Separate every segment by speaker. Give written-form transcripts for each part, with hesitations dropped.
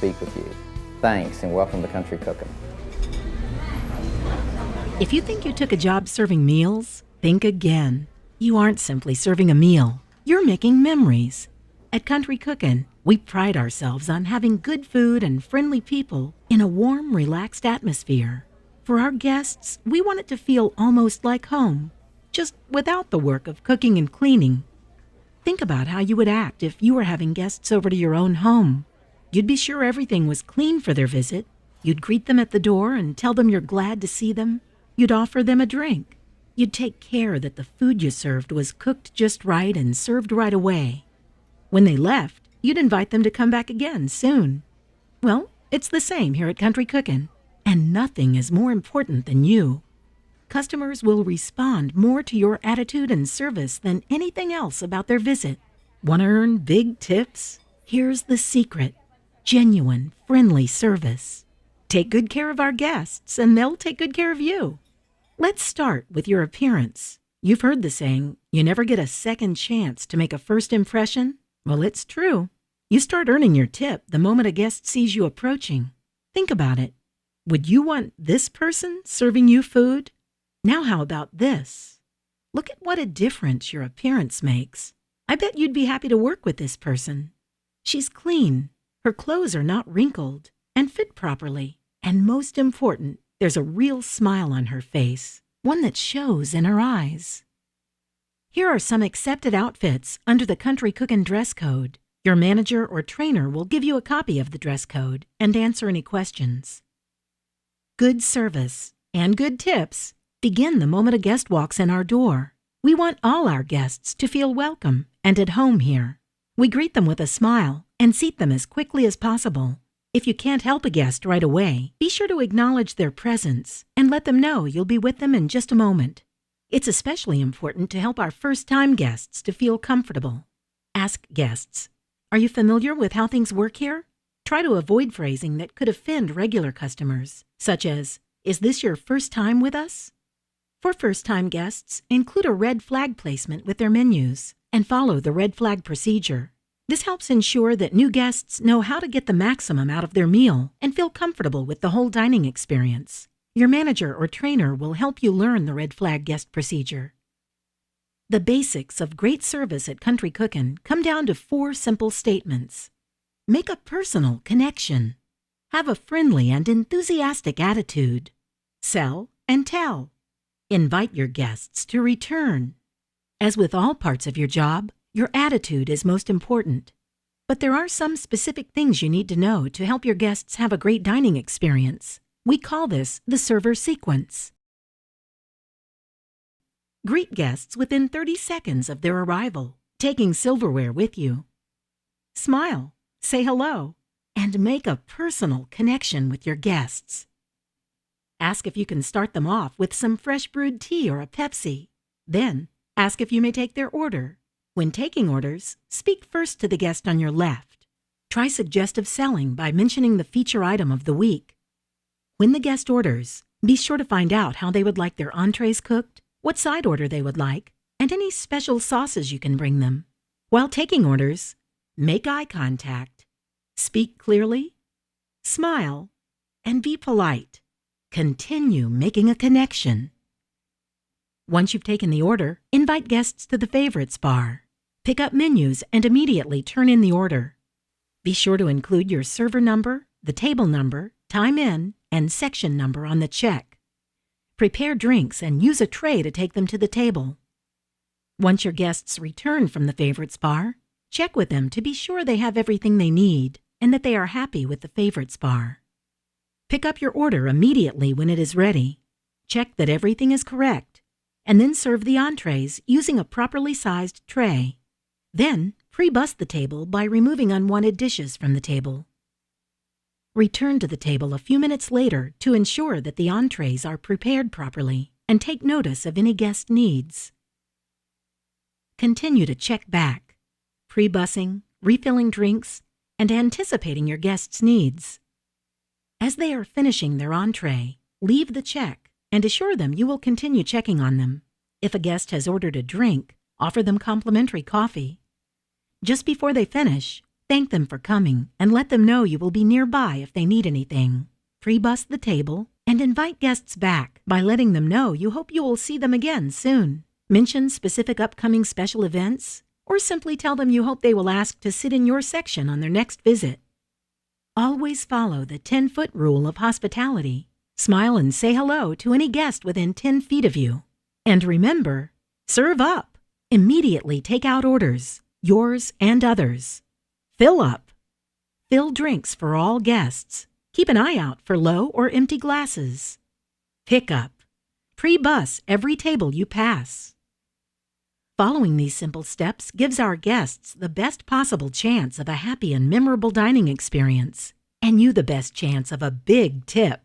Speaker 1: speak with you. Thanks, and welcome to Country Cooking.
Speaker 2: If you think you took a job serving meals, think again. You aren't simply serving a meal. You're making memories. At Country Cookin', we pride ourselves on having good food and friendly people in a warm, relaxed atmosphere. For our guests, we want it to feel almost like home, just without the work of cooking and cleaning. Think about how you would act if you were having guests over to your own home. You'd be sure everything was clean for their visit. You'd greet them at the door and tell them you're glad to see them. You'd offer them a drink. You'd take care that the food you served was cooked just right and served right away. When they left, you'd invite them to come back again soon. Well, it's the same here at Country Cookin', and nothing is more important than you. Customers will respond more to your attitude and service than anything else about their visit. Want to earn big tips? Here's the secret: genuine, friendly service. Take good care of our guests, and they'll take good care of you. Let's start with your appearance. You've heard the saying, you never get a second chance to make a first impression. Well, it's true. You start earning your tip the moment a guest sees you approaching. Think about it. Would you want this person serving you food? Now how about this? Look at what a difference your appearance makes. I bet you'd be happy to work with this person. She's clean, her clothes are not wrinkled, and fit properly. And most important, there's a real smile on her face, one that shows in her eyes. Here are some accepted outfits under the Country Cookin' dress code. Your manager or trainer will give you a copy of the dress code and answer any questions. Good service and good tips begin the moment a guest walks in our door. We want all our guests to feel welcome and at home here. We greet them with a smile and seat them as quickly as possible. If you can't help a guest right away, be sure to acknowledge their presence and let them know you'll be with them in just a moment. It's especially important to help our first-time guests to feel comfortable. Ask guests, "Are you familiar with how things work here?" Try to avoid phrasing that could offend regular customers, such as, "Is this your first time with us?" For first-time guests, include a red flag placement with their menus and follow the red flag procedure. This helps ensure that new guests know how to get the maximum out of their meal and feel comfortable with the whole dining experience. Your manager or trainer will help you learn the red flag guest procedure. The basics of great service at Country Cookin' come down to 4 simple statements. Make a personal connection. Have a friendly and enthusiastic attitude. Sell and tell. Invite your guests to return. As with all parts of your job, your attitude is most important. But there are some specific things you need to know to help your guests have a great dining experience. We call this the server sequence. Greet guests within 30 seconds of their arrival, taking silverware with you. Smile, say hello, and make a personal connection with your guests. Ask if you can start them off with some fresh brewed tea or a Pepsi. Then, ask if you may take their order. When taking orders, speak first to the guest on your left. Try suggestive selling by mentioning the feature item of the week. When the guest orders, be sure to find out how they would like their entrees cooked, what side order they would like, and any special sauces you can bring them. While taking orders, make eye contact, speak clearly, smile, and be polite. Continue making a connection. Once you've taken the order, invite guests to the favorites bar. Pick up menus and immediately turn in the order. Be sure to include your server number, the table number, time in, and section number on the check. Prepare drinks and use a tray to take them to the table. Once your guests return from the favorites bar, check with them to be sure they have everything they need and that they are happy with the favorites bar. Pick up your order immediately when it is ready. Check that everything is correct, and then serve the entrees using a properly sized tray. Then, pre-bus the table by removing unwanted dishes from the table. Return to the table a few minutes later to ensure that the entrees are prepared properly and take notice of any guest needs. Continue to check back, pre-bussing, refilling drinks, and anticipating your guests' needs. As they are finishing their entree, leave the check and assure them you will continue checking on them. If a guest has ordered a drink, offer them complimentary coffee. Just before they finish, Thank them for coming and let them know you will be nearby if they need anything. Pre-bus the table and invite guests back by letting them know you hope you will see them again soon. Mention specific upcoming special events, or simply tell them you hope they will ask to sit in your section on their next visit. Always follow the 10-foot rule of hospitality. Smile and say hello to any guest within 10 feet of you. And remember, serve up. Immediately take out orders, yours and others. Fill up. Fill drinks for all guests. Keep an eye out for low or empty glasses. Pick up. Pre-bus every table you pass. Following these simple steps gives our guests the best possible chance of a happy and memorable dining experience, and you the best chance of a big tip.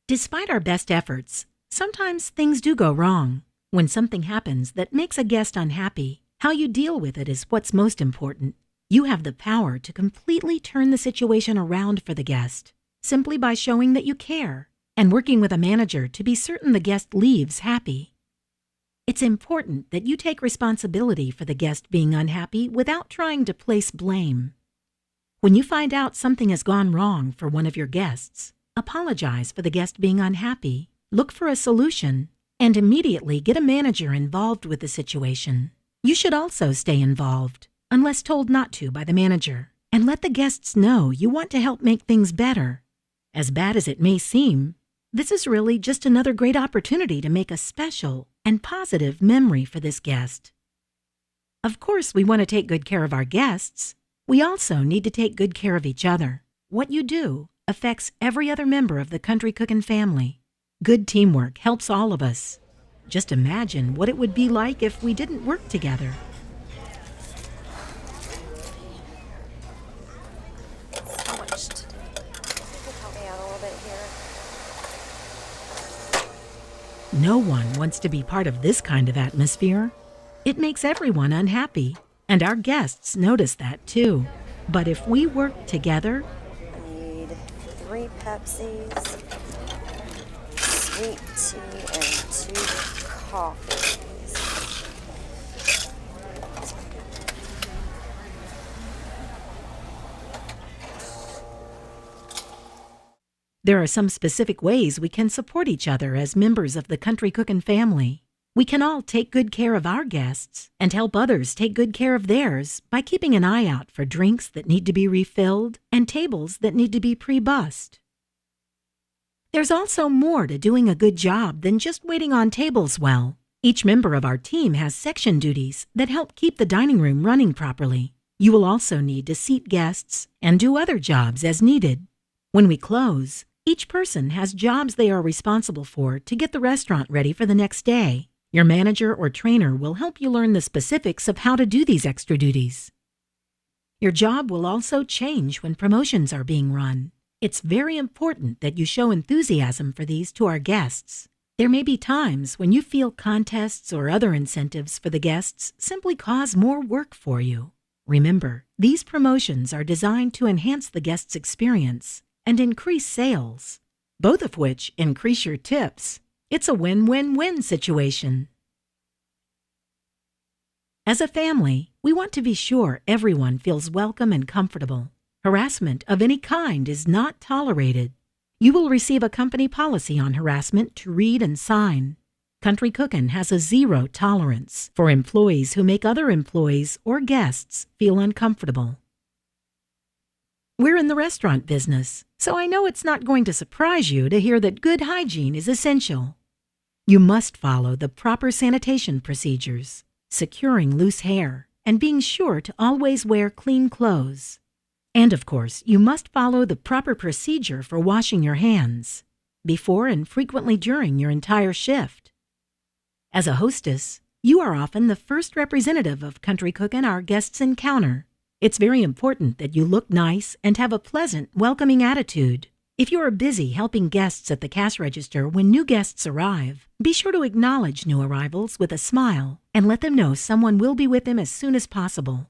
Speaker 2: Despite our best efforts, sometimes things do go wrong. When something happens that makes a guest unhappy, how you deal with it is what's most important. You have the power to completely turn the situation around for the guest, simply by showing that you care and working with a manager to be certain the guest leaves happy. It's important that you take responsibility for the guest being unhappy without trying to place blame. When you find out something has gone wrong for one of your guests, apologize for the guest being unhappy, look for a solution, and immediately get a manager involved with the situation. You should also stay involved, unless told not to by the manager, and let the guests know you want to help make things better. As bad as it may seem, this is really just another great opportunity to make a special and positive memory for this guest. Of course, we want to take good care of our guests. We also need to take good care of each other. What you do affects every other member of the Country Cookin' family. Good teamwork helps all of us. Just imagine what it would be like if we didn't work together.
Speaker 3: So much to do. You could help me out a little bit here.
Speaker 2: No one wants to be part of this kind of atmosphere. It makes everyone unhappy, and our guests notice that too. But if we work together,
Speaker 3: I need 3 Pepsis, sweet tea, and 2 coffees.
Speaker 2: there are some specific ways we can support each other as members of the Country Cookin' family. We can all take good care of our guests and help others take good care of theirs by keeping an eye out for drinks that need to be refilled and tables that need to be pre-bussed. There's also more to doing a good job than just waiting on tables well. Each member of our team has section duties that help keep the dining room running properly. You will also need to seat guests and do other jobs as needed. When we close, each person has jobs they are responsible for to get the restaurant ready for the next day. Your manager or trainer will help you learn the specifics of how to do these extra duties. Your job will also change when promotions are being run. It's very important that you show enthusiasm for these to our guests. There may be times when you feel contests or other incentives for the guests simply cause more work for you. Remember, these promotions are designed to enhance the guest's experience and increase sales, both of which increase your tips. It's a win-win-win situation. As a family, we want to be sure everyone feels welcome and comfortable. Harassment of any kind is not tolerated. You will receive a company policy on harassment to read and sign. Country Cookin' has a zero tolerance for employees who make other employees or guests feel uncomfortable. We're in the restaurant business, so I know it's not going to surprise you to hear that good hygiene is essential. You must follow the proper sanitation procedures, securing loose hair, and being sure to always wear clean clothes. And of course, you must follow the proper procedure for washing your hands, before and frequently during your entire shift. As a hostess, you are often the first representative of Country Cookin' our guests encounter. It's very important that you look nice and have a pleasant, welcoming attitude. If you are busy helping guests at the cash register when new guests arrive, be sure to acknowledge new arrivals with a smile and let them know someone will be with them as soon as possible.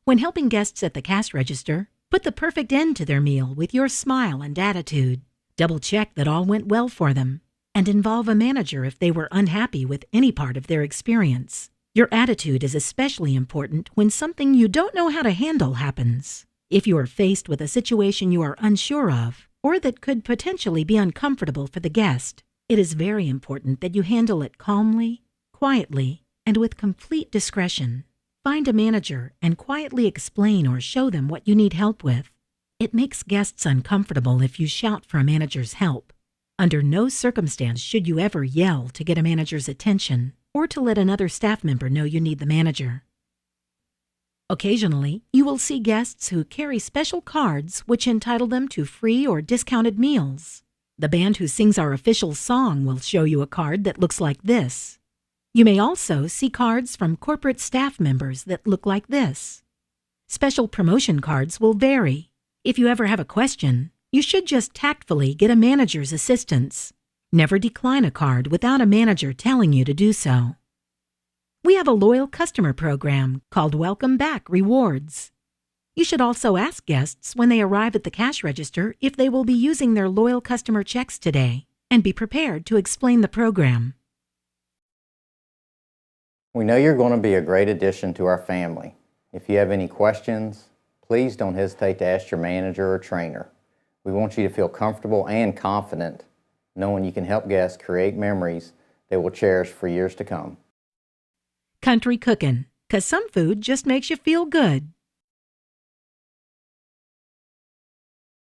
Speaker 2: When helping guests at the cash register, put the perfect end to their meal with your smile and attitude. Double-check that all went well for them, and involve a manager if they were unhappy with any part of their experience. Your attitude is especially important when something you don't know how to handle happens. If you are faced with a situation you are unsure of, or that could potentially be uncomfortable for the guest, it is very important that you handle it calmly, quietly, and with complete discretion. Find a manager and quietly explain or show them what you need help with. It makes guests uncomfortable if you shout for a manager's help. Under no circumstance should you ever yell to get a manager's attention or to let another staff member know you need the manager. Occasionally, you will see guests who carry special cards which entitle them to free or discounted meals. The band who sings our official song will show you a card that looks like this. You may also see cards from corporate staff members that look like this. Special promotion cards will vary. If you ever have a question, you should just tactfully get a manager's assistance. Never decline a card without a manager telling you to do so. We have a loyal customer program called Welcome Back Rewards. You should also ask guests when they arrive at the cash register if they will be using their loyal customer checks today, and be prepared to explain the program.
Speaker 1: We know you're going to be a great addition to our family. If you have any questions, please don't hesitate to ask your manager or trainer. We want you to feel comfortable and confident, knowing you can help guests create memories they will cherish for years to come.
Speaker 2: Country Cookin', 'cause some food just makes you feel good.